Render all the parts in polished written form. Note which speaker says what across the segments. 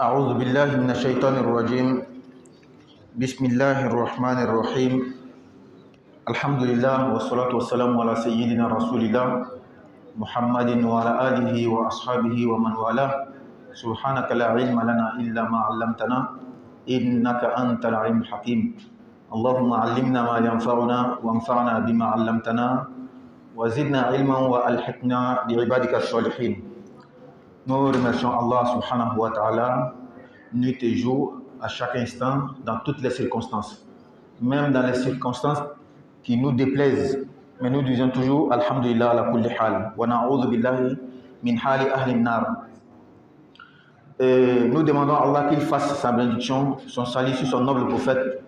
Speaker 1: أعوذ بالله من الشيطان الرجيم. بسم الله الرحمن الرحيم. الحمد لله والصلاة والسلام على سيدنا رسول الله محمد وعلى آله وأصحابه ومن والاه. سبحانك لا علم لنا إلا ما علمتنا إنك أنت العليم الحكيم. اللهم علمنا ما ينفعنا وانفعنا بما علمتنا وزدنا علما وألحقنا بعبادك الصالحين. Nous remercions Allah subhanahu wa ta'ala, nuit et jour, à chaque instant, dans toutes les circonstances. Même dans les circonstances qui nous déplaisent. Mais nous disons toujours, Alhamdulillah ala kulli hal. Wa na'udhu billahi min hali ahli nar. Nous demandons à Allah qu'il fasse sa bénédiction, son salut sur son noble prophète,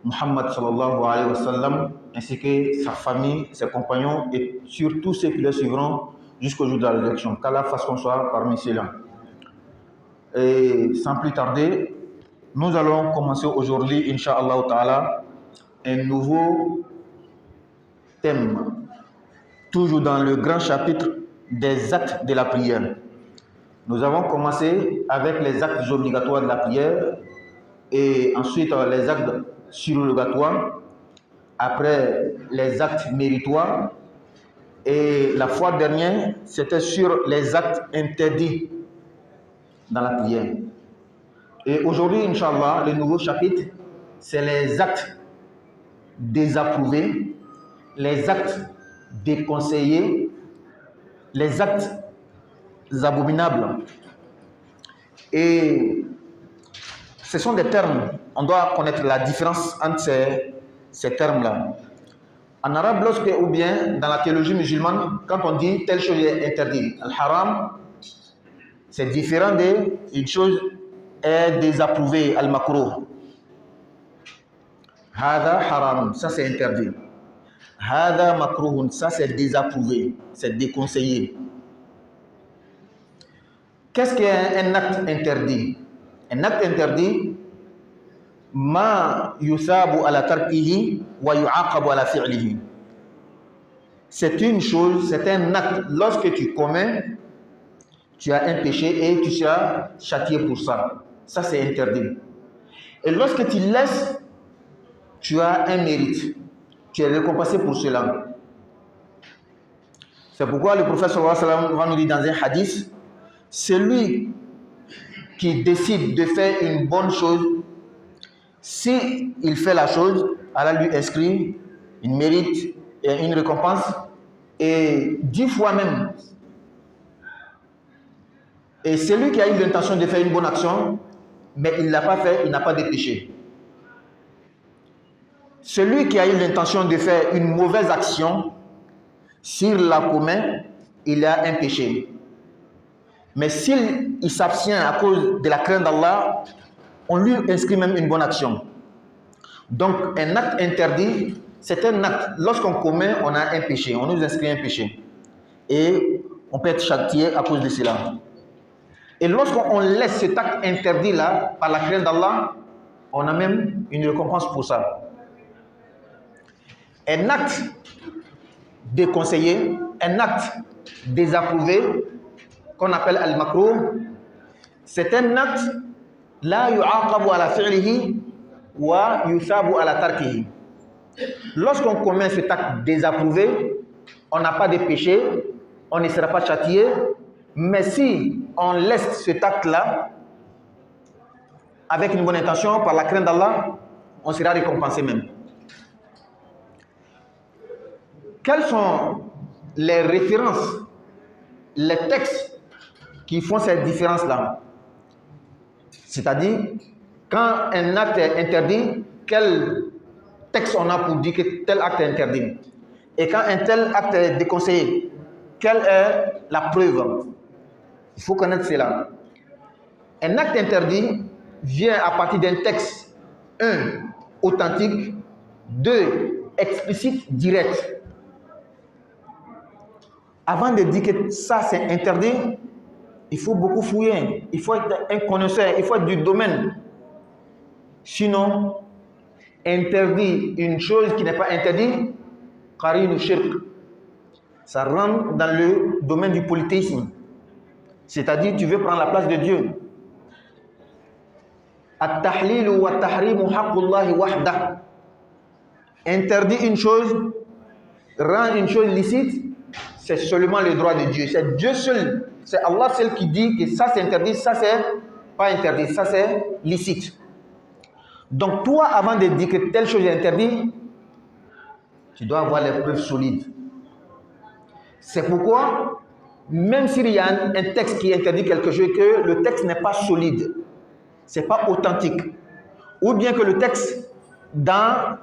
Speaker 1: Muhammad sallallahu alayhi wa sallam, ainsi que sa famille, ses compagnons et surtout ceux qui le suivront jusqu'au jour de la résurrection. Qu'Allah fasse qu'on soit parmi ceux-là. Et sans plus tarder, nous allons commencer aujourd'hui, Inch'Allah Ta'ala, un nouveau thème, toujours dans le grand chapitre des actes de la prière. Nous avons commencé avec les actes obligatoires de la prière et ensuite les actes surrogatoires, après les actes méritoires. Et la fois dernière, c'était sur les actes interdits dans la prière. Et aujourd'hui, Inch'Allah, le nouveau chapitre, c'est les actes désapprouvés, les actes déconseillés, les actes abominables. Et ce sont des termes, on doit connaître la différence entre ces termes-là. En arabe, ou bien dans la théologie musulmane, quand on dit telle chose est interdite, al-haram, c'est différent d'une chose est désapprouvée, al-makruh. Hada haram, ça c'est interdit. Hada makruhun, ça c'est désapprouvé, c'est déconseillé. Qu'est-ce qu'un acte interdit? Un acte interdit, ma yusabu ala tarkihi wa yu'aqabu ala fi'lihi. C'est une chose, c'est un acte. Lorsque tu commets, tu as un péché et tu seras châtié pour ça. Ça c'est interdit. Et lorsque tu laisses, tu as un mérite. Tu es récompensé pour cela. C'est pourquoi le prophète sallallahu alayhi wa sallam va nous dire dans un hadith, celui qui décide de faire une bonne chose, si il fait la chose, Allah lui inscrit une mérite et une récompense, et 10 fois même. Et celui qui a eu l'intention de faire une bonne action, mais il ne l'a pas fait, il n'a pas de péché. Celui qui a eu l'intention de faire une mauvaise action, s'il la commet, il a un péché. Mais s'il s'abstient à cause de la crainte d'Allah, on lui inscrit même une bonne action. Donc, un acte interdit, c'est un acte. Lorsqu'on commet, on a un péché. On nous inscrit un péché. Et on peut être châtié à cause de cela. Et lorsqu'on laisse cet acte interdit-là, par la crainte d'Allah, on a même une récompense pour ça. Un acte déconseillé, un acte désapprouvé, qu'on appelle al-makruh, c'est un acte la yu'aqabu ala fi'lihi wa yusabu ala tarkihi. Lorsqu'on commet cet acte désapprouvé, on n'a pas de péché, on ne sera pas châtié, mais si on laisse cet acte-là avec une bonne intention, par la crainte d'Allah, on sera récompensé même. Quelles sont les références, les textes qui font cette différence-là? C'est-à-dire, quand un acte est interdit, quel texte on a pour dire que tel acte est interdit? Et quand un tel acte est déconseillé, quelle est la preuve? Il faut connaître cela. Un acte interdit vient à partir d'un texte, 1, authentique, 2, explicite, direct. Avant de dire que ça c'est interdit, il faut beaucoup fouiller, il faut être un connaisseur, il faut être du domaine. Sinon, interdit une chose qui n'est pas interdite, qarinu shirk. Ça rentre dans le domaine du polythéisme. C'est-à-dire, tu veux prendre la place de Dieu. At-tahlil wa at-tahrim haqqullahi wahdah. Interdit une chose, rend une chose licite, c'est seulement le droit de Dieu. C'est Dieu seul, c'est Allah seul qui dit que ça c'est interdit, ça c'est pas interdit, ça c'est licite. Donc toi, avant de dire que telle chose est interdite, tu dois avoir les preuves solides. C'est pourquoi, même s'il y a un texte qui interdit quelque chose, que le texte n'est pas solide, c'est pas authentique, ou bien que le texte dans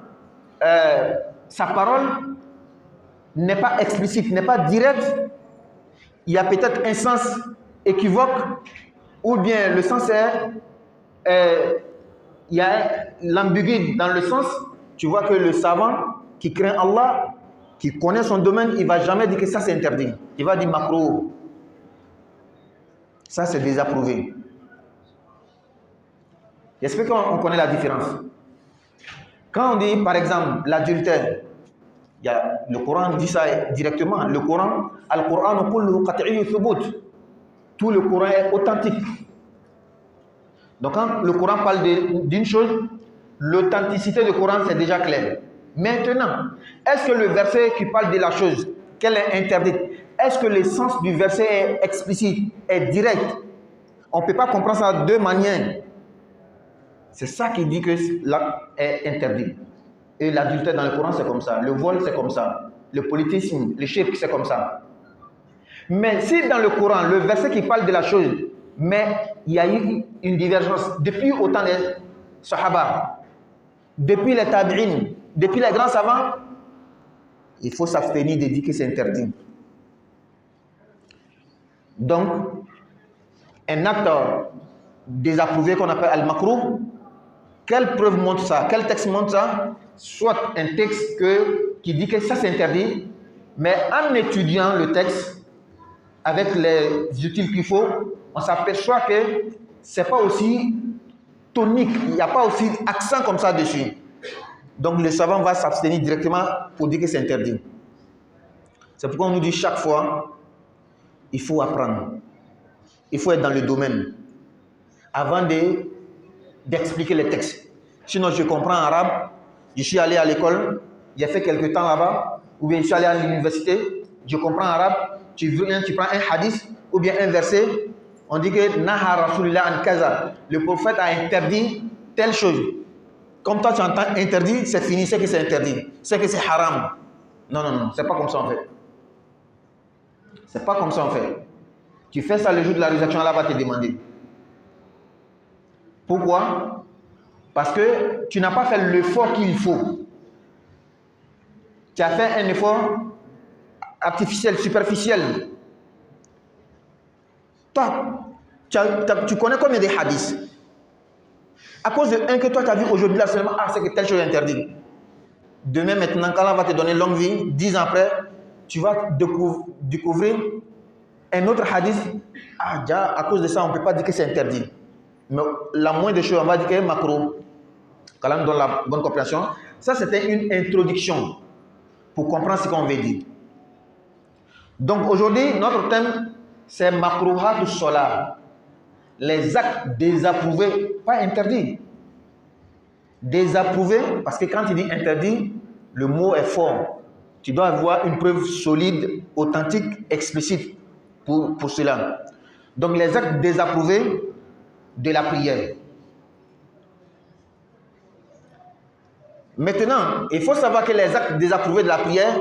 Speaker 1: sa parole n'est pas explicite, n'est pas direct, il y a peut-être un sens équivoque, ou bien le sens est, il y a l'ambigu dans le sens, tu vois que le savant qui craint Allah, qui connaît son domaine, il ne va jamais dire que ça c'est interdit. Il va dire makruh. Ça c'est désapprouvé. J'espère qu'on connaît la différence. Quand on dit par exemple l'adultère, le Coran dit ça directement. Le Coran, Al-Qur'an kulluhu qat'iyyu thubut. Tout le Coran est authentique. Donc quand le Coran parle d'une chose, l'authenticité du Coran c'est déjà clair. Maintenant, est-ce que le verset qui parle de la chose, qu'elle est interdite, est-ce que le sens du verset est explicite, est direct? On ne peut pas comprendre ça de deux manières. C'est ça qui dit que là est interdit. Et l'adultère dans le Coran c'est comme ça, le vol c'est comme ça, le politisme, le shirk c'est comme ça. Mais si dans le Coran, le verset qui parle de la chose, mais il y a eu une divergence depuis autant les Sahaba, depuis les Tabi'in, depuis les grands savants, il faut s'abstenir de dire que c'est interdit. Donc, un acte désapprouvé qu'on appelle al-makruh, quelle preuve montre ça? Quel texte montre ça? Soit un texte qui dit que ça c'est interdit, mais en étudiant le texte avec les outils qu'il faut, on s'aperçoit que c'est pas aussi tonique, il n'y a pas aussi accent comme ça dessus. Donc le savant va s'abstenir directement pour dire que c'est interdit. C'est pourquoi on nous dit chaque fois, il faut apprendre. Il faut être dans le domaine avant d'expliquer les textes. Sinon, je comprends arabe, je suis allé à l'école, j'ai fait quelques temps là-bas, ou bien je suis allé à l'université, je comprends arabe, tu prends un hadith, ou bien un verset, on dit que Naha Rasulullah an kaza, le prophète a interdit telle chose. Comme toi tu entends interdit, c'est fini, c'est que c'est interdit, c'est que c'est haram. Non, non, non, c'est pas comme ça en fait. C'est pas comme ça en fait. Tu fais ça le jour de la résurrection, Allah va te demander. Pourquoi? Parce que tu n'as pas fait l'effort qu'il faut. Tu as fait un effort artificiel, superficiel. Toi, tu connais combien de hadiths? À cause de un que toi tu as vu aujourd'hui là seulement, c'est que telle chose est interdite. Demain maintenant, quand Allah va te donner longue vie, 10 ans après, tu vas découvrir un autre hadith. Déjà, à cause de ça, on ne peut pas dire que c'est interdit. Mais la moindre des choses, on va dire que c'est makruh. Quand on donne la bonne compréhension, ça c'était une introduction pour comprendre ce qu'on veut dire. Donc aujourd'hui, notre thème, c'est makruhat solar. Les actes désapprouvés, pas interdits. Désapprouvés, parce que quand il dit interdit, le mot est fort. Tu dois avoir une preuve solide, authentique, explicite pour cela. Donc les actes désapprouvés de la prière. Maintenant, il faut savoir que les actes désapprouvés de la prière,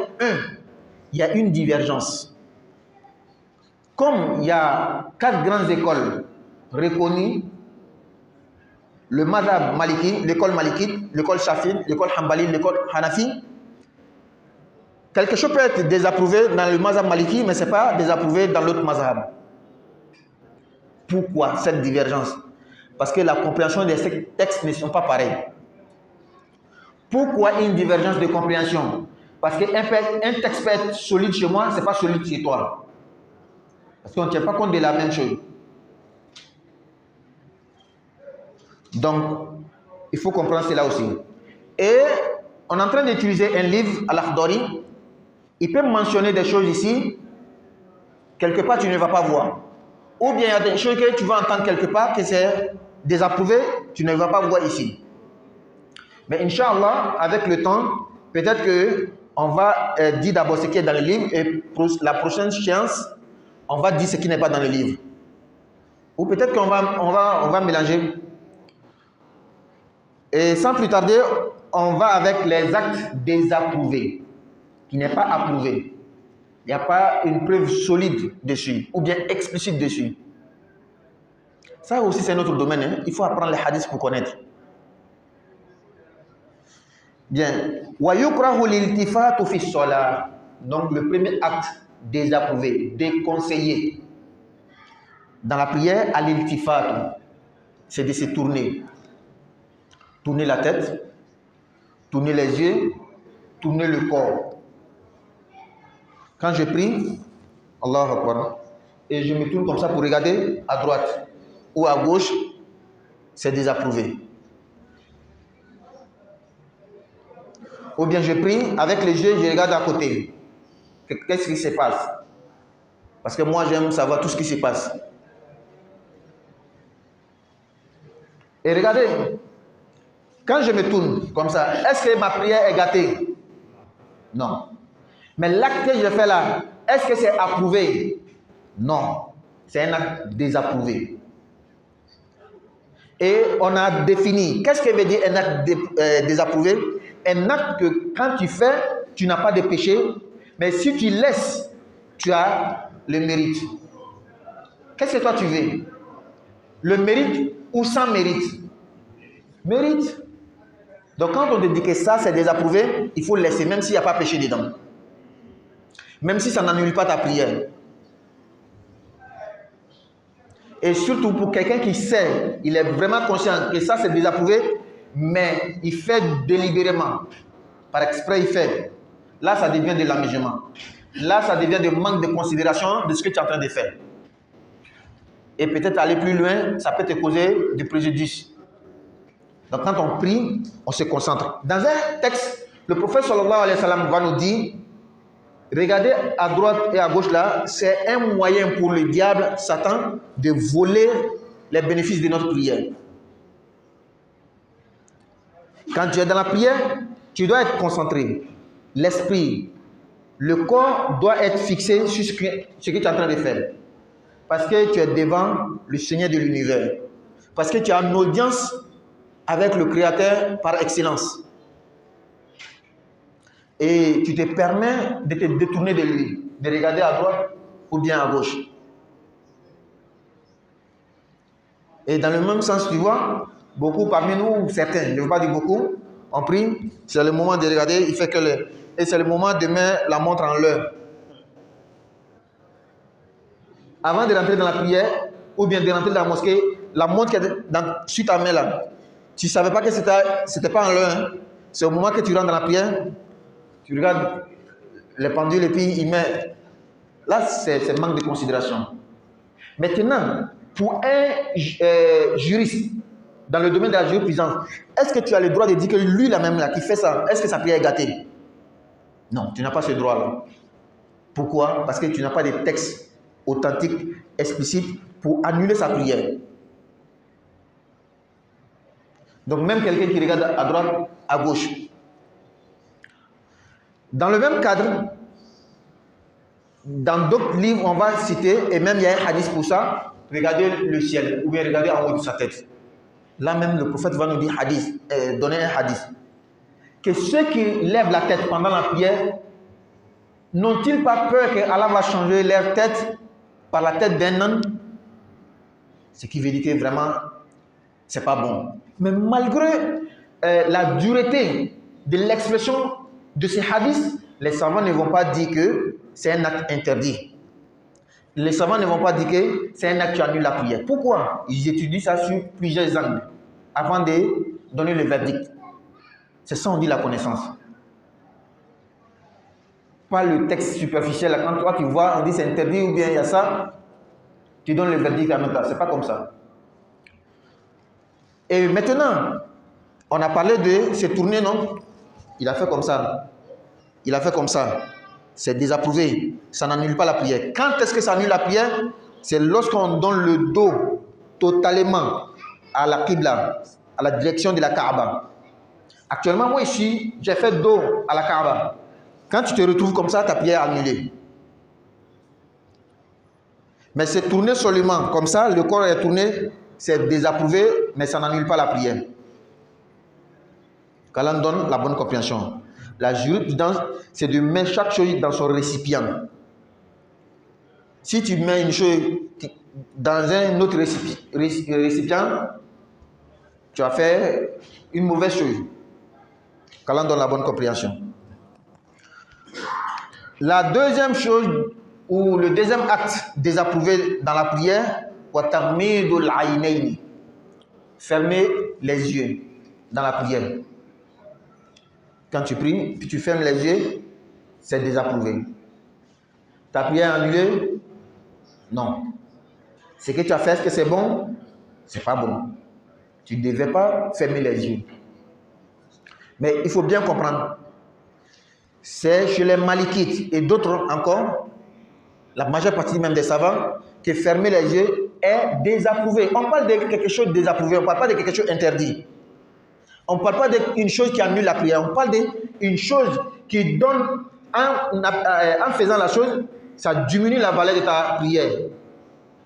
Speaker 1: il y a une divergence. Comme il y a 4 grandes écoles reconnues, le madhab maliki, l'école malikite, l'école shafi, l'école hanbali, l'école hanafi, quelque chose peut être désapprouvé dans le madhab maliki, mais ce n'est pas désapprouvé dans l'autre madhab. Pourquoi cette divergence? Parce que la compréhension des textes ne sont pas pareilles. Pourquoi une divergence de compréhension? Parce qu'un texte peut être solide chez moi, ce n'est pas solide chez toi. Parce qu'on ne tient pas compte de la même chose. Donc, il faut comprendre cela aussi. Et on est en train d'utiliser un livre, Al-Akhdari. Il peut mentionner des choses ici, quelque part tu ne vas pas voir. Ou bien il y a des choses que tu vas entendre quelque part, que c'est désapprouvé, tu ne vas pas voir ici. Mais Inch'Allah, avec le temps, peut-être qu'on va dire d'abord ce qui est dans le livre et la prochaine séance, on va dire ce qui n'est pas dans le livre. Ou peut-être qu'on va mélanger. Et sans plus tarder, on va avec les actes désapprouvés, qui n'est pas approuvé. Il n'y a pas une preuve solide dessus, ou bien explicite dessus. Ça aussi, c'est notre domaine. Hein. Il faut apprendre les hadiths pour connaître. Bien. Donc, le premier acte désapprouvé, déconseillé dans la prière, à l'iltifat, c'est de se tourner. Tourner la tête, tourner les yeux, tourner le corps. Quand je prie, Allahu Akbar, et je me tourne comme ça pour regarder à droite ou à gauche, c'est désapprouvé. Ou bien je prie, avec les yeux, je regarde à côté. Qu'est-ce qui se passe? Parce que moi, j'aime savoir tout ce qui se passe. Et regardez, quand je me tourne comme ça, est-ce que ma prière est gâtée? Non. Mais l'acte que je fais là, est-ce que c'est approuvé? Non. C'est un acte désapprouvé. Et on a défini, qu'est-ce que veut dire un acte désapprouvé? Un acte que quand tu fais, tu n'as pas de péché, mais si tu laisses, tu as le mérite. Qu'est-ce que toi tu veux? Le mérite ou sans mérite? Mérite. Donc quand on te dit que ça c'est désapprouvé, il faut laisser, même s'il n'y a pas péché dedans. Même si ça n'annule pas ta prière. Et surtout pour quelqu'un qui sait, il est vraiment conscient que ça c'est désapprouvé, mais il fait délibérément, par exprès il fait. Là ça devient de l'amusement. Là ça devient de manque de considération de ce que tu es en train de faire. Et peut-être aller plus loin, ça peut te causer du préjudice. Donc quand on prie, on se concentre. Dans un texte, le prophète sallallahu alayhi wa sallam va nous dire, regardez à droite et à gauche là, c'est un moyen pour le diable, Satan, de voler les bénéfices de notre prière. Quand tu es dans la prière, tu dois être concentré. L'esprit, le corps doit être fixé sur ce que tu es en train de faire. Parce que tu es devant le Seigneur de l'univers. Parce que tu as une audience avec le Créateur par excellence. Et tu te permets de te détourner de lui, de regarder à droite ou bien à gauche. Et dans le même sens, tu vois, beaucoup parmi nous, certains, je ne veux pas dire beaucoup, on prie, c'est le moment de regarder, il fait que l'heure. Et c'est le moment de mettre la montre en l'heure. Avant de rentrer dans la prière, ou bien de rentrer dans la mosquée, la montre qui est sur ta main là, tu ne savais pas que c'était pas en l'heure. Hein. C'est au moment que tu rentres dans la prière, tu regardes les pendules et puis il met. Là, c'est manque de considération. Maintenant, pour un juriste, dans le domaine de la jurisprudence, est-ce que tu as le droit de dire que lui, là même, là, qui fait ça, est-ce que sa prière est gâtée? Non, tu n'as pas ce droit-là. Pourquoi? Parce que tu n'as pas de texte authentique, explicite, pour annuler sa prière. Donc même quelqu'un qui regarde à droite, à gauche. Dans le même cadre, dans d'autres livres, on va citer, et même il y a un hadith pour ça, regardez le ciel, ou bien regardez en haut de sa tête. Là même, le prophète va nous dire donner un hadith. Que ceux qui lèvent la tête pendant la prière, n'ont-ils pas peur que Allah va changer leur tête par la tête d'un âne? Ce qui veut dire que vraiment, c'est pas bon. Mais malgré la dureté de l'expression de ces hadiths, les savants ne vont pas dire que c'est un acte interdit. Les savants ne vont pas dire que c'est un acte qui annule la prière. Pourquoi? Ils étudient ça sur plusieurs angles avant de donner le verdict. C'est ça on dit la connaissance. Pas le texte superficiel. Quand toi tu vois, on dit c'est interdit ou bien il y a ça, tu donnes le verdict en même temps. C'est pas comme ça. Et maintenant, on a parlé de se tourner, non? Il a fait comme ça. Il a fait comme ça. C'est désapprouvé. Ça n'annule pas la prière. Quand est-ce que ça annule la prière? C'est lorsqu'on donne le dos totalement à la Qibla. à la direction de la Kaaba. Actuellement, moi ici, j'ai fait dos à la Kaaba. Quand tu te retrouves comme ça, ta prière est annulée. Mais c'est tourné seulement comme ça, le corps est tourné, c'est désapprouvé, mais ça n'annule pas la prière. Qu'Allah donne la bonne compréhension. La jurisprudence, c'est de mettre chaque chose dans son récipient. Si tu mets une chose dans un autre récipient, tu as fait une mauvaise chose. Qu'Allah donne la bonne compréhension. La deuxième chose, ou le deuxième acte désapprouvé dans la prière, fermer les yeux dans la prière. Quand tu pries, puis tu fermes les yeux, c'est désapprouvé. Ta prière est annulée? Non. Ce que tu as fait, est-ce que c'est bon? C'est pas bon. Tu ne devais pas fermer les yeux. Mais il faut bien comprendre, c'est chez les Malikites et d'autres encore, la majeure partie même des savants, que fermer les yeux est désapprouvé. On parle de quelque chose de désapprouvé, on ne parle pas de quelque chose d'interdit. On ne parle pas d'une chose qui annule la prière, on parle d'une chose qui donne, en faisant la chose, ça diminue la valeur de ta prière.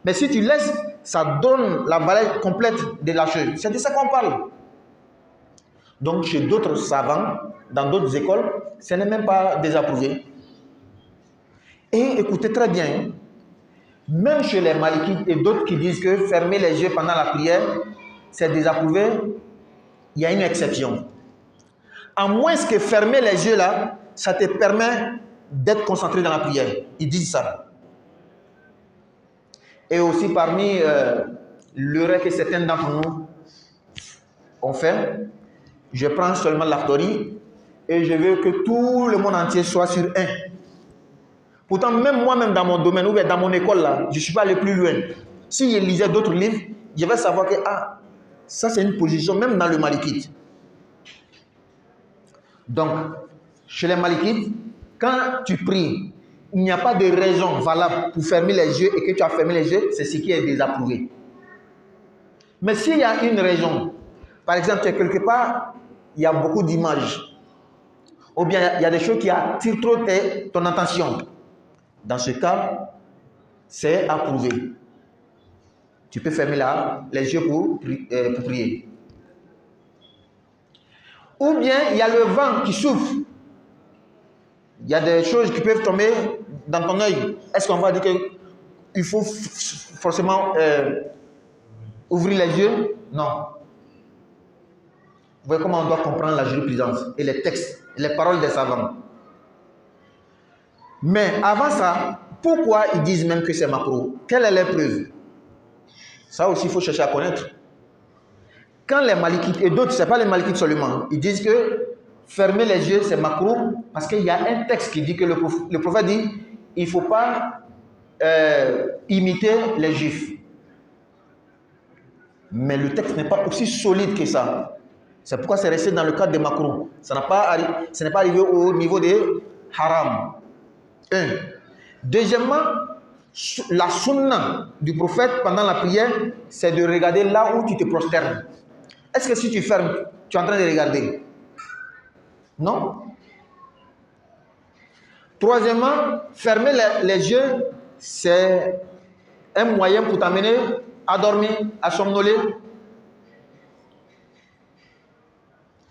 Speaker 1: Mais si tu laisses, ça donne la valeur complète de la chose. C'est de ça qu'on parle. Donc chez d'autres savants, dans d'autres écoles, ce n'est même pas désapprouvé. Et écoutez très bien, même chez les Malikites et d'autres qui disent que fermer les yeux pendant la prière, c'est désapprouvé, il y a une exception. À moins que fermer les yeux là, ça te permet d'être concentré dans la prière. Ils disent ça. Et aussi parmi l'erreur que certains d'entre nous ont fait, je prends seulement l'aftori et je veux que tout le monde entier soit sur un. Pourtant, même moi-même dans mon domaine ou dans mon école, là, je ne suis pas allé plus loin. Si je lisais d'autres livres, je vais savoir que ça c'est une position même dans le Malikite. Donc, chez les Malikites, quand tu pries, il n'y a pas de raison valable pour fermer les yeux et que tu as fermé les yeux, c'est ce qui est désapprouvé. Mais s'il y a une raison, par exemple, tu es quelque part, il y a beaucoup d'images, ou bien il y a des choses qui attirent trop ton attention. Dans ce cas, c'est approuvé. Tu peux fermer les yeux pour prier. Ou bien il y a le vent qui souffle. Il y a des choses qui peuvent tomber dans ton œil. Est-ce qu'on va dire qu'il faut forcément ouvrir les yeux? Non. Vous voyez comment on doit comprendre la jurisprudence et les textes, les paroles des savants. Mais avant ça, pourquoi ils disent même que c'est makruh? Quelle est la preuve? Ça aussi, il faut chercher à connaître. Quand les Malikites et d'autres, ce n'est pas les Malikites seulement, ils disent que fermer les yeux, c'est makruh parce qu'il y a un texte qui dit que le prophète dit il ne faut pas imiter les Juifs. Mais le texte n'est pas aussi solide que ça. C'est pourquoi c'est resté dans le cadre des makruh. Ce n'est pas arrivé au niveau des haram. Un. Deuxièmement, la sunna du prophète pendant la prière, c'est de regarder là où tu te prosternes. Est-ce que si tu fermes, tu es en train de regarder? Non. Troisièmement, fermer les yeux, c'est un moyen pour t'amener à dormir, à somnoler.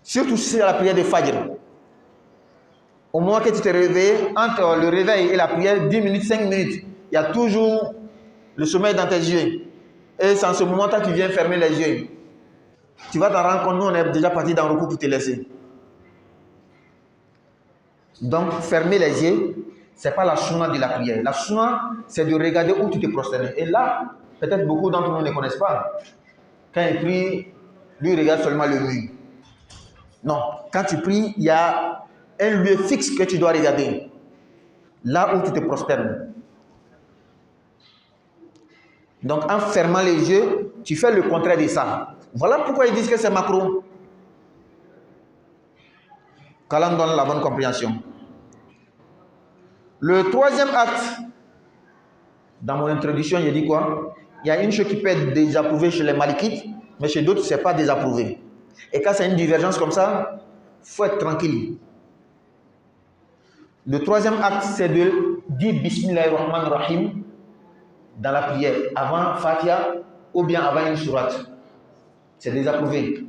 Speaker 1: Surtout si c'est la prière de Fajr. Au moment que tu te réveilles, entre le réveil et la prière, 10 minutes, 5 minutes, il y a toujours le sommeil dans tes yeux. Et c'est en ce moment-là que tu viens fermer les yeux. Tu vas t'en rendre compte, nous on est déjà parti dans le coup pour te laisser. Donc, fermer les yeux, ce n'est pas la sunna de la prière. La sunna, c'est de regarder où tu te prosternes. Et là, peut-être beaucoup d'entre nous ne connaissent pas. Quand il prie, lui il regarde seulement le mur. Non, quand tu pries, il y a un lieu fixe que tu dois regarder. Là où tu te prosternes. Donc, en fermant les yeux, tu fais le contraire de ça. Voilà pourquoi ils disent que c'est makruh. Qu'Allah donne la bonne compréhension. Le troisième acte, dans mon introduction, j'ai dit quoi? Il y a une chose qui peut être désapprouvée chez les Malikites, mais chez d'autres, ce n'est pas désapprouvé. Et quand c'est une divergence comme ça, il faut être tranquille. Le troisième acte, c'est de dire Bismillahirrahmanirrahim dans la prière, avant Fatiha ou bien avant une sourate. C'est désapprouvé.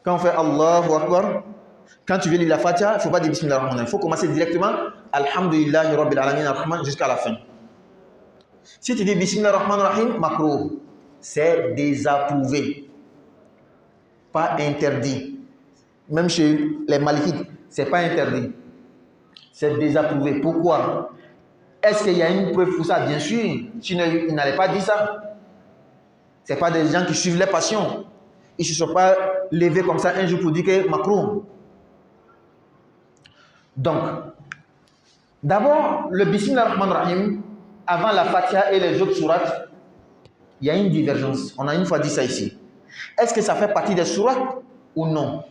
Speaker 1: Quand on fait Allahu Akbar, quand tu veux lire la Fatiha, il ne faut pas dire Bismillahirrahmanirrahim. Il faut commencer directement Alhamdulillahi Rabbil Alamin Ar-Rahman jusqu'à la fin. Si tu dis Bismillahirrahmanirrahim, makrouh, c'est désapprouvé. Pas interdit. Même chez les malikites, ce n'est pas interdit. C'est désapprouvé. Pourquoi? Est-ce qu'il y a une preuve pour ça? Bien sûr. Sinon, ils n'allaient pas dire ça. Ce n'est pas des gens qui suivent les passions. Ils ne se sont pas levés comme ça un jour pour dire que makrouh. Donc, d'abord, le Bismillahirrahmanirrahim, avant la Fatiha et les autres sourates, il y a une divergence. On a une fois dit ça ici. Est-ce que ça fait partie des sourates ou non?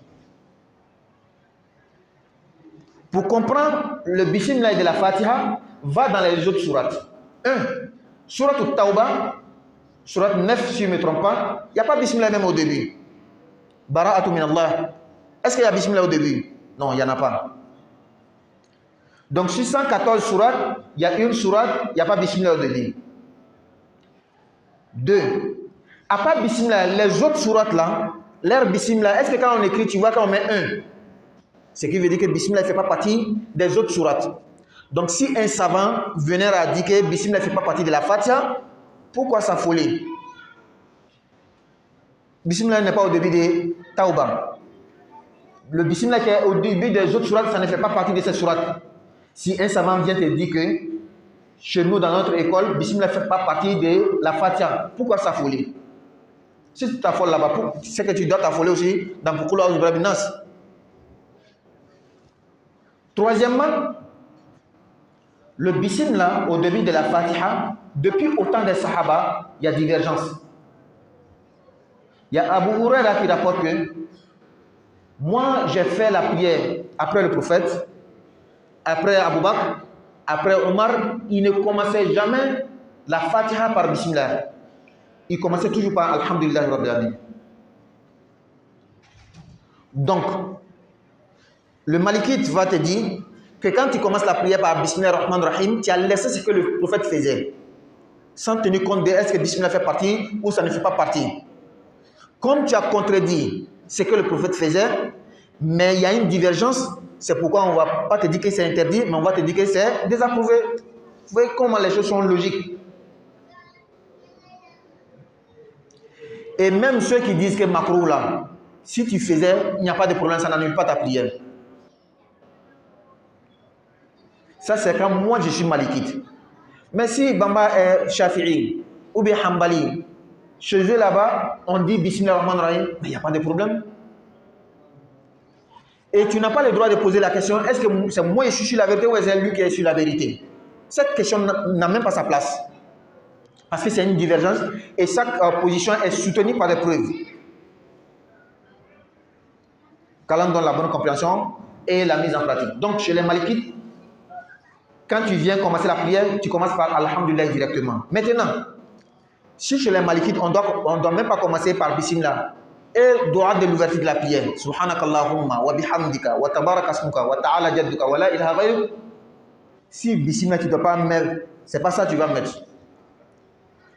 Speaker 1: Pour comprendre, le Bismillah de la Fatiha va dans les autres sourates. 1. Sourate Tawbah, sourate 9, si je ne me trompe pas, il n'y a pas Bismillah même au début. Bara'atu min Allah. Est-ce qu'il y a Bismillah au début? Non, il n'y en a pas. Donc, sur 114 sourates, il y a une sourate, il n'y a pas Bismillah au début. 2. À part Bismillah, les autres sourates là, leur Bismillah, est-ce que quand on écrit, tu vois quand on met 1? Ce qui veut dire que Bismillah ne fait pas partie des autres sourates. Donc, si un savant venait à dire que Bismillah ne fait pas partie de la Fatiha, pourquoi s'affoler? Bismillah n'est pas au début de Tawbah. Le Bismillah qui est au début des autres sourates, ça ne fait pas partie de cette sourate. Si un savant vient te dire que chez nous, dans notre école, Bismillah ne fait pas partie de la Fatiha, pourquoi s'affoler? Si tu t'affoles là-bas, c'est que tu dois t'affoler aussi dans Qul A'udhu Birabbin Nas. Troisièmement, le Bismillah au début de la Fatiha, depuis autant des Sahaba, il y a divergence. Il y a Abu Huraira qui rapporte que moi j'ai fait la prière après le prophète, après Abu Bakr, après Omar, il ne commençait jamais la Fatiha par Bismillah. Il commençait toujours par Alhamdulillah Rabbil Alamin. Donc, le Malikite va te dire que quand tu commences la prière par Bismillahirrahmanirrahim, tu as laissé ce que le prophète faisait, sans tenir compte de est-ce que Bismillah fait partie ou ça ne fait pas partie. Comme tu as contredit ce que le prophète faisait, mais il y a une divergence, c'est pourquoi on ne va pas te dire que c'est interdit, mais on va te dire que c'est désapprouvé. Vous voyez comment les choses sont logiques. Et même ceux qui disent que makrouh là, si tu faisais, il n'y a pas de problème, ça n'annule pas ta prière. Ça, c'est quand moi je suis malikite. Mais si Bamba est Shafi'i ou bien Hanbali, chez eux là-bas, on dit Bismillahirrahmanirrahim, mais il n'y a pas de problème. Et tu n'as pas le droit de poser la question, est-ce que c'est moi qui suis sur la vérité ou est-ce lui qui est sur la vérité? Cette question n'a même pas sa place. Parce que c'est une divergence et chaque position est soutenue par des preuves. Qu'Allah donne la bonne compréhension et la mise en pratique. Donc, chez les Malikites, quand tu viens commencer la prière, tu commences par Alhamdulillah directement. Maintenant, si chez les Malikites, on ne doit même pas commencer par Bismillah. Et droit de l'ouverture de la prière. Subhanakallahumma wa bihamdika wa tabaraka asmuka wa ta'ala jadduka wa la ilaha ghayruk. Si Bismillah, tu ne dois pas mettre, c'est pas ça que tu vas mettre.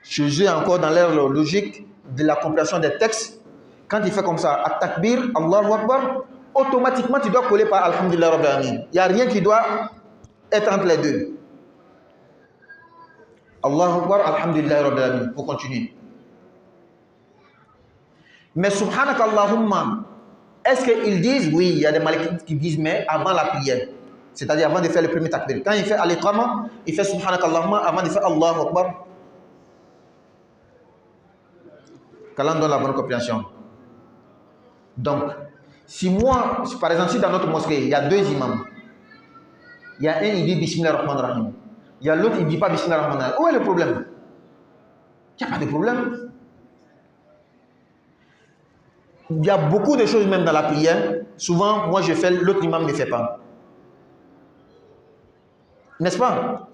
Speaker 1: Chez eux, encore dans leur logique de la compréhension des textes, quand il fait comme ça, at-takbir, Allahu Akbar, automatiquement tu dois coller par Alhamdulillah Rabbil Alamin. Il n'y a rien qui doit être entre les deux. Allahu Akbar, Alhamdulillah Rabbil Alamin, pour continuer. Mais Subhanakallahumma, est-ce qu'ils disent, oui, il y a des malikites qui disent, mais avant la prière, c'est-à-dire avant de faire le premier takbir. Quand il fait al-iqama, il fait Subhanakallahumma avant de faire Allahu Akbar. Qu'Allah donne la bonne compréhension. Donc, si moi, par exemple, si dans notre mosquée, il y a deux imams, il y a un, il dit Bismillahirrahmanirrahim, il y a l'autre, il ne dit pas Bismillahirrahmanirrahim. Où est le problème? Il n'y a pas de problème. Il y a beaucoup de choses même dans la prière. Souvent, moi je fais, l'autre imam ne fait pas. N'est-ce pas?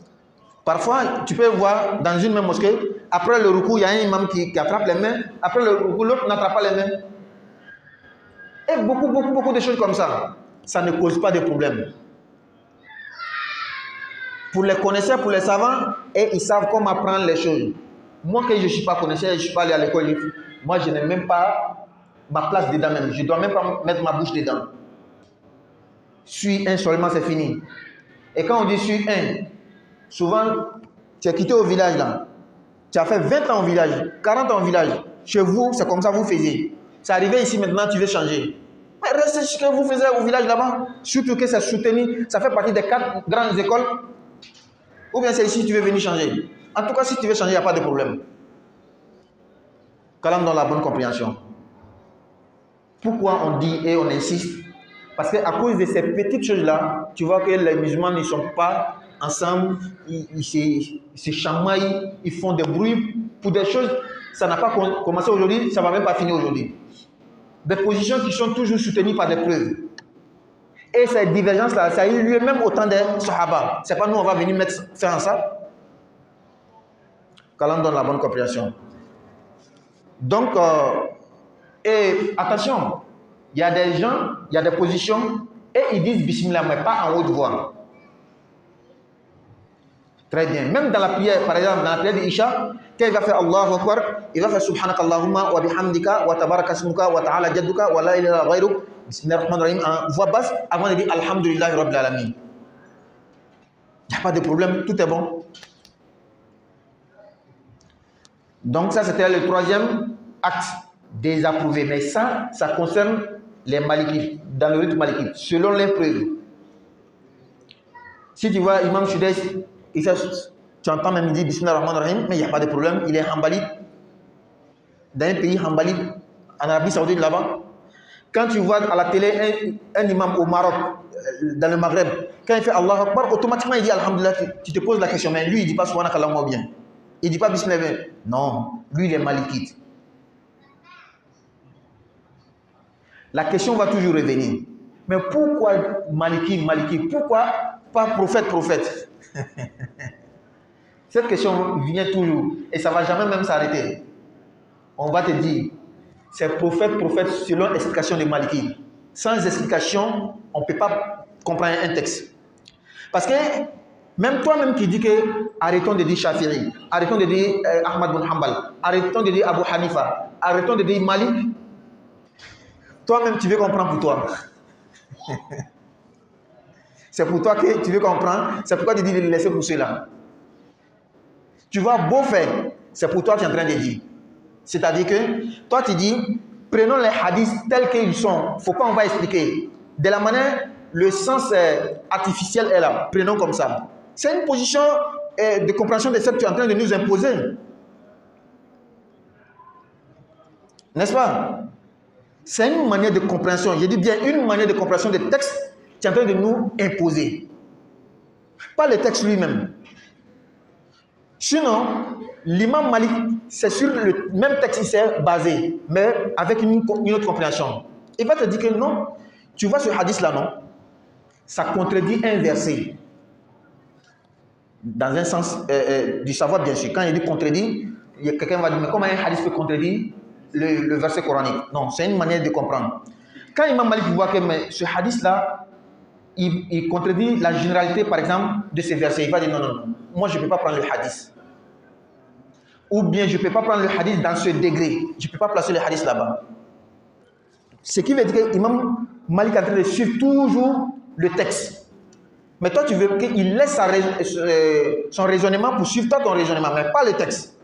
Speaker 1: Parfois, tu peux voir dans une même mosquée, Après le ruku, il y a un imam qui attrape les mains. Après le ruku, l'autre n'attrape pas les mains. Et beaucoup de choses comme ça. Ça ne cause pas de problème. Pour les connaisseurs, pour les savants, et ils savent comment apprendre les choses. Moi, que je ne suis pas connaisseur, je ne suis pas allé à l'école, moi, je n'ai même pas ma place dedans même. Je ne dois même pas mettre ma bouche dedans. Suis un seulement, c'est fini. Et quand on dit suis un, souvent, tu es quitté au village là. Tu as fait 20 ans au village, 40 ans au village. Chez vous, c'est comme ça que vous faisiez. C'est arrivé ici maintenant, tu veux changer. Mais restez ce que vous faisiez au village là-bas. Surtout que c'est soutenu, ça fait partie des 4 grandes écoles. Ou bien c'est ici que tu veux venir changer. En tout cas, si tu veux changer, il n'y a pas de problème. Calme dans la bonne compréhension. Pourquoi on dit et on insiste? Parce qu'à cause de ces petites choses-là, tu vois que les musulmans ne sont pas ensemble, ils se chamaillent, ils font des bruits pour des choses. Ça n'a pas commencé aujourd'hui, ça ne va même pas finir aujourd'hui. Des positions qui sont toujours soutenues par des preuves. Et ces divergences-là, ça a eu lieu même au temps des Sahaba. Ce n'est pas nous, on va venir faire ça. Qu'Allah donne la bonne compréhension. Donc, et attention, il y a des gens, il y a des positions, et ils disent Bismillah, mais pas en haute voix. Très bien. Même dans la prière, par exemple, dans la prière d'Isha, quand il va faire Allahu Akbar, il va faire Subhanaka Allahumma wa bihamdika wa tabaraka ismuka wa ta'ala jadduka wa la ilaha ghayruk. Bismillahirrahmanirrahim, en voix basse, avant de dire Alhamdulillah Rabbil Alamin. Il n'y a pas de problème, tout est bon. Donc ça, c'était le troisième acte désapprouvé. Mais ça concerne les malikites, dans le rite malikite, selon les preuves. Si tu vois Imam Sudais, tu entends même dire Bismillahirrahmanirrahim, mais il n'y a pas de problème, il est hanbalite. Dans un pays hanbalite, en Arabie Saoudite là-bas. Quand tu vois à la télé un imam au Maroc, dans le Maghreb, quand il fait Allah Akbar, automatiquement il dit Alhamdulillah, tu te poses la question, mais lui il ne dit pas Subhanakallah bien. Il ne dit pas Bismillah. Non, lui il est malikite. La question va toujours revenir. Mais pourquoi Maliki? Pourquoi pas prophète? Cette question vient toujours et ça ne va jamais même s'arrêter. On va te dire, c'est prophète selon l'explication de Maliki. Sans explication, on ne peut pas comprendre un texte. Parce que même toi-même qui dis que arrêtons de dire Shafi'i, arrêtons de dire Ahmad bin Hanbal, arrêtons de dire Abu Hanifa, arrêtons de dire Malik, toi-même tu veux comprendre pour toi. C'est pour toi que tu veux comprendre, c'est pourquoi tu dis de le laisser pour cela. Tu vois beau faire, c'est pour toi que tu es en train de dire. C'est-à-dire que toi tu dis, prenons les hadiths tels qu'ils sont, il ne faut pas on va expliquer. De la manière, le sens artificiel est là, prenons comme ça. C'est une position de compréhension de ce que tu es en train de nous imposer. N'est-ce pas? C'est une manière de compréhension, je dis bien une manière de compréhension des textes que tu es en train de nous imposer. Pas le texte lui-même. Sinon, l'imam Malik, c'est sur le même texte il s'est basé, mais avec une autre compréhension. Il va te dire que non, tu vois ce hadith-là, non? Ça contredit un verset. Dans un sens du savoir, bien sûr. Quand il dit contredit, quelqu'un va dire, mais comment un hadith peut contredire le verset coranique? Non, c'est une manière de comprendre. Quand Imam Malik voit que mais ce hadith-là, il contredit la généralité, par exemple, de ces versets, il va dire non, moi je ne peux pas prendre le hadith. Ou bien je ne peux pas prendre le hadith dans ce degré. Je ne peux pas placer le hadith là-bas. Ce qui veut dire que Imam Malik est en train de suivre toujours le texte. Mais toi, tu veux qu'il laisse son raisonnement pour suivre toi ton raisonnement, mais pas le texte.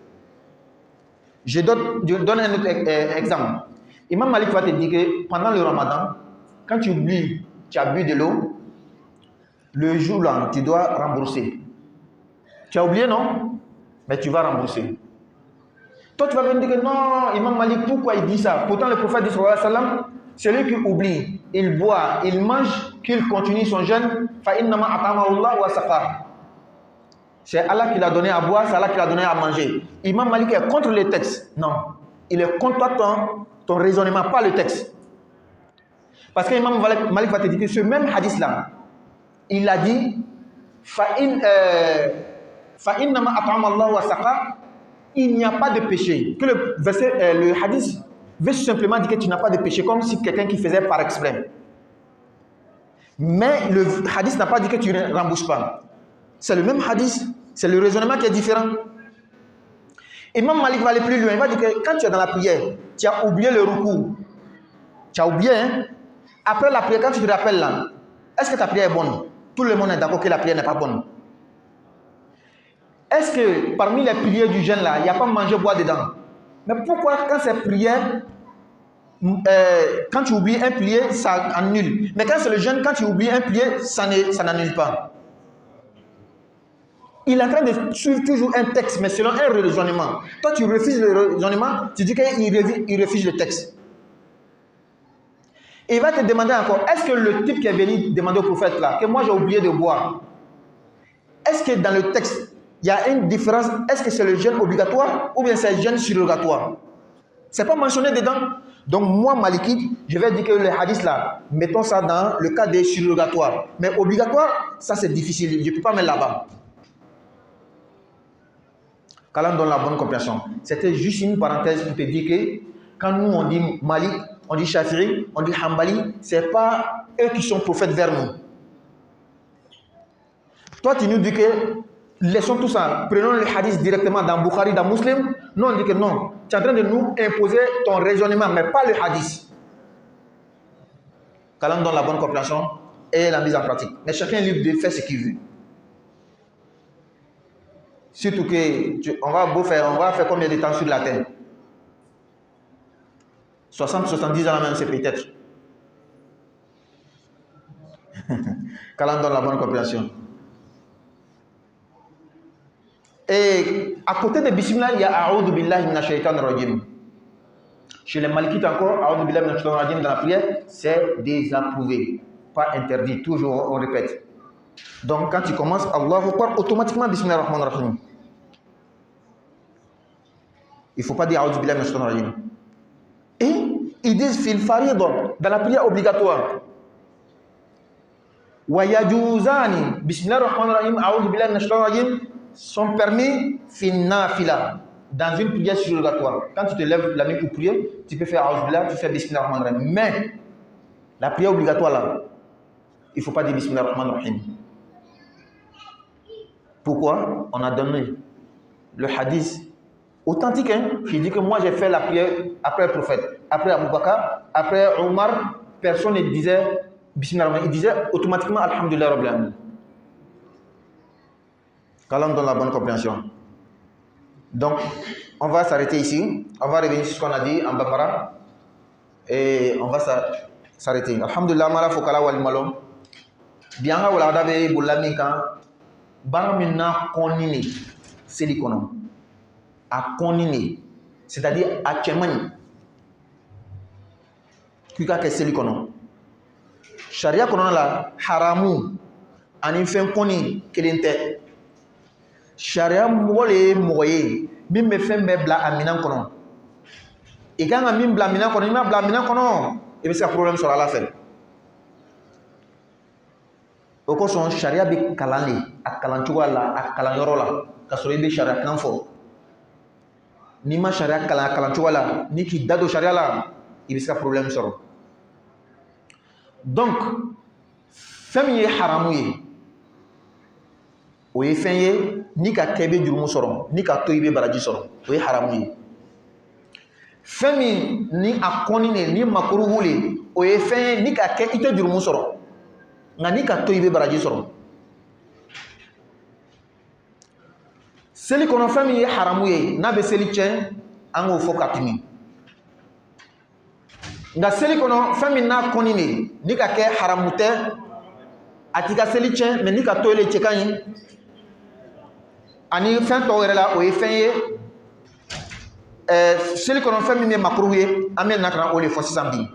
Speaker 1: Je donne un autre exemple. Imam Malik va te dire que pendant le Ramadan, quand tu oublies, tu as bu de l'eau, le jour-là, tu dois rembourser. Tu as oublié, non? Mais tu vas rembourser. Toi, tu vas venir dire que non, Imam Malik, pourquoi il dit ça? Pourtant, le prophète dit, sallallahu alayhi wa sallam, celui qui oublie, il boit, il mange, qu'il continue son jeûne, fa'innama at'amahullah wa saqa. C'est Allah qui l'a donné à boire, c'est Allah qui l'a donné à manger. Imam Malik est contre le texte. Non. Il est contre ton raisonnement, pas le texte. Parce que Imam Malik va te dire que ce même hadith-là, il a dit fa'innama at'amahullah wa saqa, il n'y a pas de péché. Que le hadith veut simplement dire que tu n'as pas de péché, comme si quelqu'un qui faisait par exprès. Mais le hadith n'a pas dit que tu ne rembourses pas. C'est le même hadith, c'est le raisonnement qui est différent. Imam Malik va aller plus loin. Il va dire que quand tu es dans la prière, tu as oublié le ruku. Tu as oublié, hein? Après la prière, quand tu te rappelles là, est-ce que ta prière est bonne? Tout le monde est d'accord que la prière n'est pas bonne. Est-ce que parmi les piliers du jeûne là, il n'y a pas manger, boire dedans? Mais pourquoi quand c'est prière, quand tu oublies un pilier, ça annule? Mais quand c'est le jeûne, quand tu oublies un pilier, ça n'annule pas. Il est en train de suivre toujours un texte, mais selon un raisonnement. Toi, tu refuses le raisonnement, tu dis qu'il refuse le texte. Et il va te demander encore, est-ce que le type qui est venu demander au prophète là, que moi j'ai oublié de boire, est-ce que dans le texte, il y a une différence? Est-ce que c'est le jeûne obligatoire ou bien c'est le jeûne surrogatoire? C'est pas mentionné dedans. Donc moi, Maliki, je vais dire que le hadith là, mettons ça dans le cas des surrogatoires. Mais obligatoire, ça c'est difficile, je ne peux pas mettre là-bas. Qu'Allah donne la bonne compréhension. C'était juste une parenthèse pour te dire que quand nous on dit Malik, on dit Shafiri, on dit Hanbali, ce n'est pas eux qui sont prophètes vers nous. Toi, tu nous dis que laissons tout ça, prenons le hadith directement dans Bukhari, dans Muslim. Nous, on dit que non. Tu es en train de nous imposer ton raisonnement, mais pas le hadith. Qu'Allah donne la bonne compréhension et la mise en pratique. Mais chacun est libre de faire ce qu'il veut. Surtout que on va faire combien de temps sur la terre? 60-70 ans même, c'est peut-être. Qu'Allah donne la bonne compréhension. Et à côté de Bismillah, il y a A'udhu billahi minash shaitanir rajim. Chez les Malikites encore, A'udhu billahi minash shaitanir rajim dans la prière, c'est désapprouvé, pas interdit, toujours on répète. Donc quand tu commences, Allahu Akbar, automatiquement Bismillah ar-Rahman ar-Rahim. Il ne faut pas dire A'udhu billahi minash shaitanir rajim. Et ils disent fil farid, dans la prière obligatoire. Wa yajuzani, Bismillah ar-Rahman ar-Rahim, A'udhu billahi minash shaitanir rajim, sont permis fin nafila, dans une prière surrogatoire. Quand tu te lèves la nuit pour prier, tu peux faire A'udhu billahi, tu fais Bismillah ar-Rahman ar-Rahim. Mais la prière obligatoire là, il ne faut pas dire Bismillah ar-Rahman ar-Rahim. Pourquoi? On a donné le hadith authentique, hein, qui dit que moi j'ai fait la prière après le prophète, après Abu Bakr, après Omar, personne ne disait Bismillah ar-Rahman, il disait automatiquement Alhamdulillah Rabbil Alamin. Qu'Allah donne la bonne compréhension. Donc, on va s'arrêter ici. On va revenir sur ce qu'on a dit en Baqara. Et on va s'arrêter. Alhamdulillah, mala fokala wal malom. Bien, on va regarder Boulamika. Baramina konini. Silikono. A konini. C'est-à-dire à Tchemani. Kuka ke silikono. Sharia kono la haramu. Ani fen koni kelente. Sharia mole moye min be fen be bla aminan kono e kan min bla aminan kono ma bla aminan kono e be sa problème sur la fin o ko son sharia be kalali akalan tuwa la akalan yoro la ka so be sharia kan fo ni ma sharia akalan tuwa la ni ki dado sharia la e be sa problème sur donc fami ye haramu ye o ye fɛn ye ni ka kɛ i bɛ jurumu sɔrɔ ni ka to i bɛ baraji sɔrɔ o ye haramu ye fɛn min ni a kɔni ne ni makuruhu le o ye fɛn ye ni ka kɛ i tɛ jurumu sɔrɔ nka ni ka to i bɛ baraji sɔrɔ seli kɔnɔ fɛn min ye haramu ye n'a bɛ seli tiɲɛ an k'o fɔ ka tɛmɛ nka seli kɔnɔ fɛn min n'a kɔni ne ni ka kɛ haramu tɛ a ti ka seli tiɲɛ mɛ ni ka to ile cɛ ka ɲi ani fɛn tɔw yɛrɛ la o ye fɛn ye seli kɔnɔ fɛn min bɛ makuruhu ye an bɛ na ka na o de fɔ sisan bi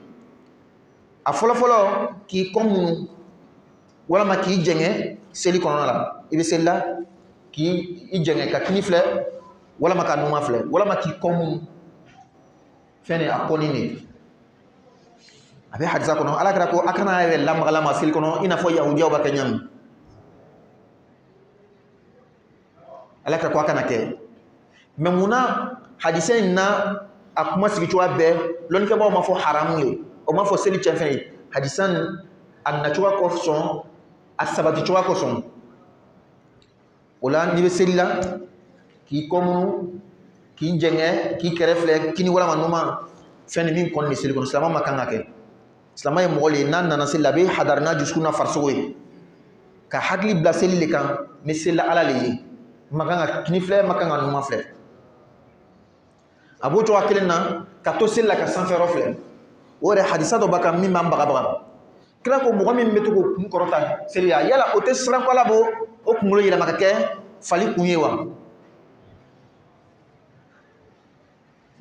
Speaker 1: a fɔlɔfɔlɔ k'i kɔ munu walima k'i jɛngɛ seli kɔnɔna la i bɛ seli la k'i jɛngɛ ka kini filɛ walima ka numa filɛ walima k'i kɔ munu fɛn de a kɔni de a bɛ hadisa kɔnɔ ala kɛra ko a kana yɛrɛ lamagalama seli kɔnɔ i n'a fɔ yahudiyaw b'a kɛ ɲami ala kɛra ko a kana kɛ mais muna hadisa na akuma sigi cogoya bɛɛ lɔnnikɛbagaw ma fɔ haramu ye o ma fɔ seli cɛnfɛn ye hadisa a nacogoya kosɔn a sabati cogoya kosɔn o la n'i bɛ seli la k'i kɔmunu k'i jɛngɛ k'i kɛrɛ filɛ kini walama numan fɛn ni min kɔni bɛ seli kɔnɔ silamɛ ma kan ka kɛ silamɛ ye mɔgɔ le ye n'a nana seli la a bɛ hadari n'a dusukun n'a farisogo ye ka hakili bila seli le kan ni selila ala le ye ma kan ka kini filɛ ma kan ka numan filɛ a b'o cogoya kelen na ka to seli la ka sanfɛ yɔrɔ filɛ o yɛrɛ hadisa dɔ b'a kan min b'an bagabaga kira ko mɔgɔ min bɛ to k'o kun kɔrɔta seli la yala o tɛ siran ko ala b'o o kunkolo yɛlɛma ka kɛ fali kun ye wa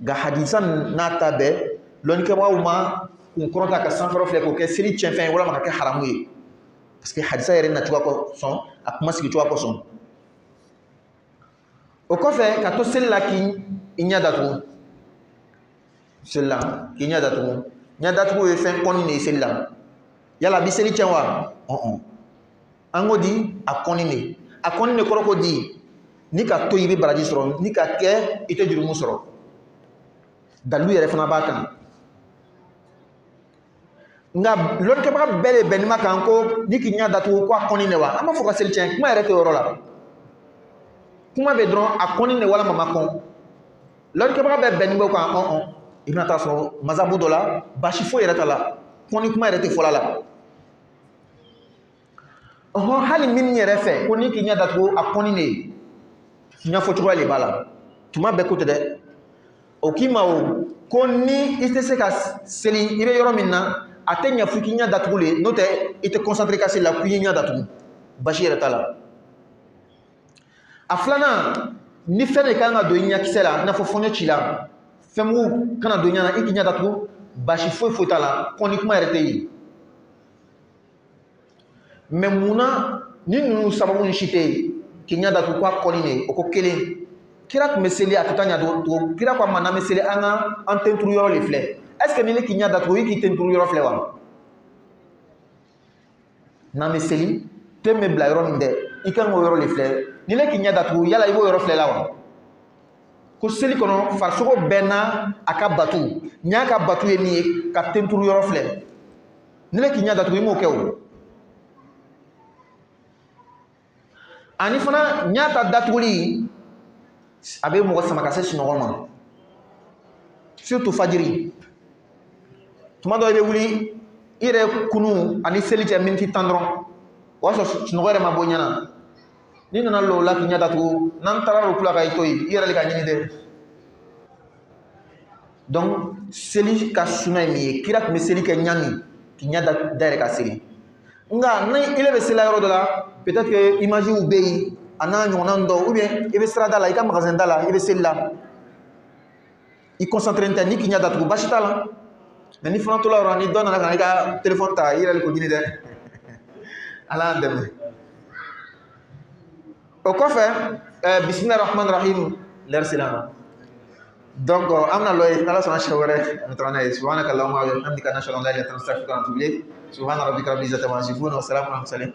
Speaker 1: nka hadisa n'a ta bɛɛ lɔnnikɛbagaw ma kun kɔrɔta ka sanfɛ yɔrɔ filɛ k'o kɛ seli cɛnfɛn ye walama ka kɛ haramu ye parce que hadisa yɛrɛ nacogoya kosɔn a kuma sigi cogoya kosɔn o kɔfɛ ka to seli la k'i ɲɛ datugu seli la k'i ɲɛ datugu ɲɛ datugu ye fɛn kɔni de ye seli la yala a bɛ seli tiɲɛ wa an ko di a kɔni de kɔrɔ ko di ni ka to i bɛ baraji sɔrɔ ni ka kɛ i tɛ jurumu sɔrɔ dalilu yɛrɛ fana b'a kan nka lɔnnikɛbaga bɛɛ de bɛnnen ma kan ko ni k'i ɲɛ datugu ko a kɔni de wa an b'a fɔ ka seli tiɲɛ kuma yɛrɛ tɛ o yɔrɔ la kuma bɛ dɔrɔn a kɔni de walama ma kɔn lɔnnikɛbaga bɛɛ bɛnnen b'o kan i bɛna taa sɔrɔ mazabu dɔ la baasi foyi yɛrɛ t'a la kɔni kuma yɛrɛ tɛ fɔla la hali min yɛrɛ fɛ ko ni k'i ɲɛ datugu a kɔni de ye ɲɛfɔ cogoya de b'a la tuma bɛɛ ko tɛ dɛ o k'i ma o ko ni i tɛ se ka seli i bɛ yɔrɔ min na a tɛ ɲɛ f'i k'i ɲɛ datugu le n'o tɛ i tɛ concentré ka seli la k'i ɲɛ datugu basi yɛrɛ t'a la a filanan ni fɛn de kan ka don i ɲɛkisɛ la i n'a fɔ fɔɲɔ ci la fɛn mugu kana don i ɲɛ na i k'i ɲɛ datugu basi foyi t'a la kɔni kuma yɛrɛ tɛ yen mais munna ni ninnu sababu si tɛ yen k'i ɲɛ datugu k'a kɔni de o ko kelen kira tun bɛ seli a tɛ taa ɲɛ dogo kira ko a ma n'an bɛ seli an ka an tenturu yɔrɔ de filɛ est ce que ni ne k'i ɲɛ datugu i k'i tenturu yɔrɔ filɛ wa n'an bɛ seli ten bɛ bila yɔrɔ min dɛ i kan k'o yɔrɔ de filɛ ni ne k'i ɲɛ datugu yala i b'o yɔrɔ filɛ la wa ko seli kɔnɔ farisogo bɛɛ n'a a ka batu n y'a ka batu ye min ye ka tenturu yɔrɔ filɛ ni ne k'i ɲɛ datugu i m'o kɛ o ani fana n y'a ta datuguli a bɛ mɔgɔ sama ka se sunɔgɔ ma surtout fajiri tuma dɔ i bɛ wuli i yɛrɛ kunu ani seli cɛ miniti 10 dɔrɔn o y'a sɔrɔ sunɔgɔ yɛrɛ ma bɔ ɲɛ na n'i nana lɔ o la k'i ɲɛ datugu n'an taara o kula ka i to yen i yɛrɛ de ka ɲini dɛ donc seli ka suna ye min ye kira tun bɛ seli kɛ ɲani k'i ɲɛ dayɛlɛ ka seli nka ni i bɛ seli yɔrɔ dɔ la peut-être que images bɛ yen a n'a ɲɔgɔnna dɔ ou bien i bɛ sirada la i ka magasin da la i bɛ seli la i concentré tɛ ni k'i ɲɛ datugu basi t'a la mais ni fana tola yɔrɔ ni dɔ nana ka na i ka téléphone ta i yɛrɛ de ko ɲini dɛ ala y'an dɛmɛ o kɔfɛ bisimilahi rahmani rahim l'heure sera ma donc an bɛna lɔ ye n'ala sɔnna siɲɛ wɛrɛ an bɛ taga n'a ye subhanaka allahumma wa bihamdika nashhadu an la ilaha illa anta astaghfiruka wa atubu ilayk subhana rabbika rabbil izzati amma yasifun wa salamun ala al mursalin